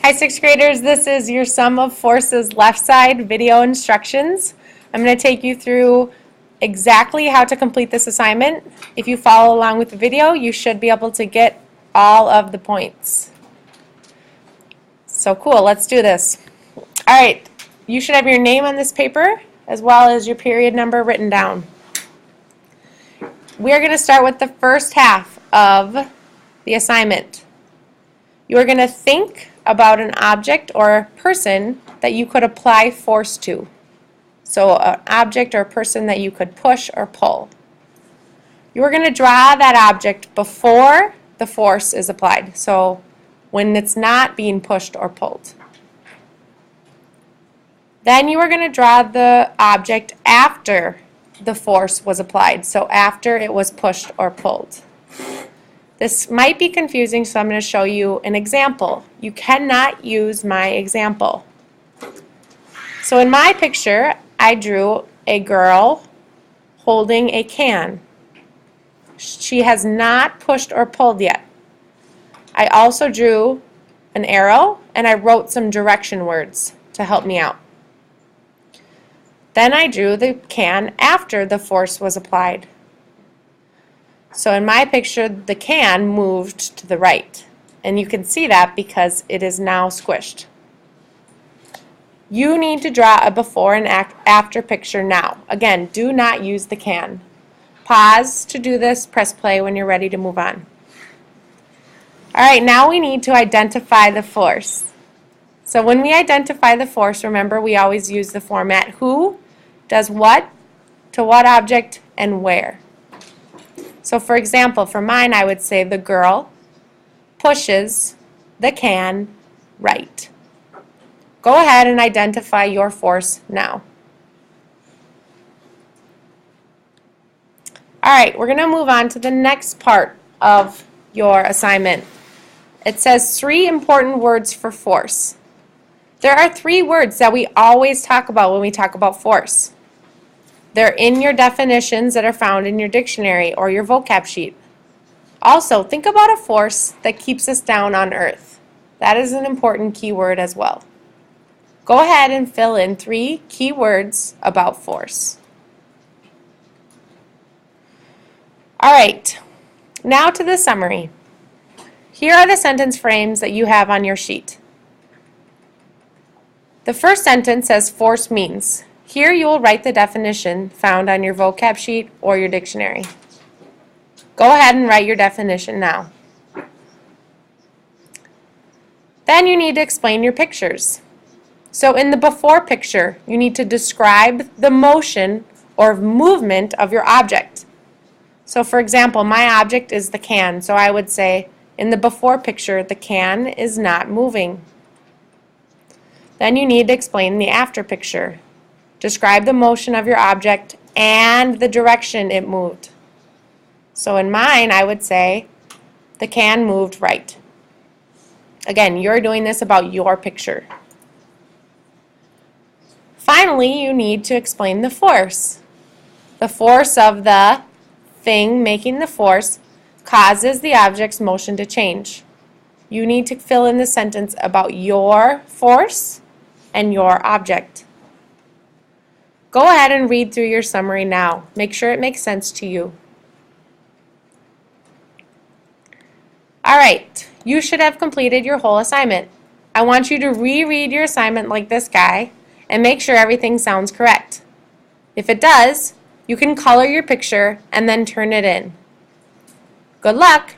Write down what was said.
Hi, sixth graders. This is your sum of forces left side video instructions. I'm going to take you through exactly how to complete this assignment. If you follow along with the video, you should be able to get all of the points. So cool, let's do this. All right, you should have your name on this paper as well as your period number written down. We are going to start with the first half of the assignment. You are going to think about an object or a person that you could apply force to. So an object or a person that you could push or pull. You are going to draw that object before the force is applied. So when it's not being pushed or pulled. Then you are going to draw the object after the force was applied. So after it was pushed or pulled. This might be confusing, so I'm going to show you an example. You cannot use my example. So in my picture, I drew a girl holding a can. She has not pushed or pulled yet. I also drew an arrow and I wrote some direction words to help me out. Then I drew the can after the force was applied. So in my picture, the can moved to the right. And you can see that because it is now squished. You need to draw a before and after picture now. Again, do not use the can. Pause to do this, press play when you're ready to move on. All right, now we need to identify the force. So when we identify the force, remember we always use the format who does what, to what object, and where. So for example, for mine I would say the girl pushes the can right. Go ahead and identify your force now. Alright, we're going to move on to the next part of your assignment. It says 3 important words for force. There are 3 words that we always talk about when we talk about force. They're in your definitions that are found in your dictionary or your vocab sheet. Also, think about a force that keeps us down on Earth. That is an important keyword as well. Go ahead and fill in 3 key words about force. Alright, now to the summary. Here are the sentence frames that you have on your sheet. The first sentence says force means. Here you will write the definition found on your vocab sheet or your dictionary. Go ahead and write your definition now. Then you need to explain your pictures. So in the before picture, you need to describe the motion or movement of your object. So for example, my object is the can, so I would say in the before picture, the can is not moving. Then you need to explain the after picture. Describe the motion of your object and the direction it moved. So in mine, I would say the can moved right. Again, you're doing this about your picture. Finally, you need to explain the force. The force of the thing making the force causes the object's motion to change. You need to fill in the sentence about your force and your object. Go ahead and read through your summary now. Make sure it makes sense to you. Alright, you should have completed your whole assignment. I want you to reread your assignment like this guy and make sure everything sounds correct. If it does, you can color your picture and then turn it in. Good luck!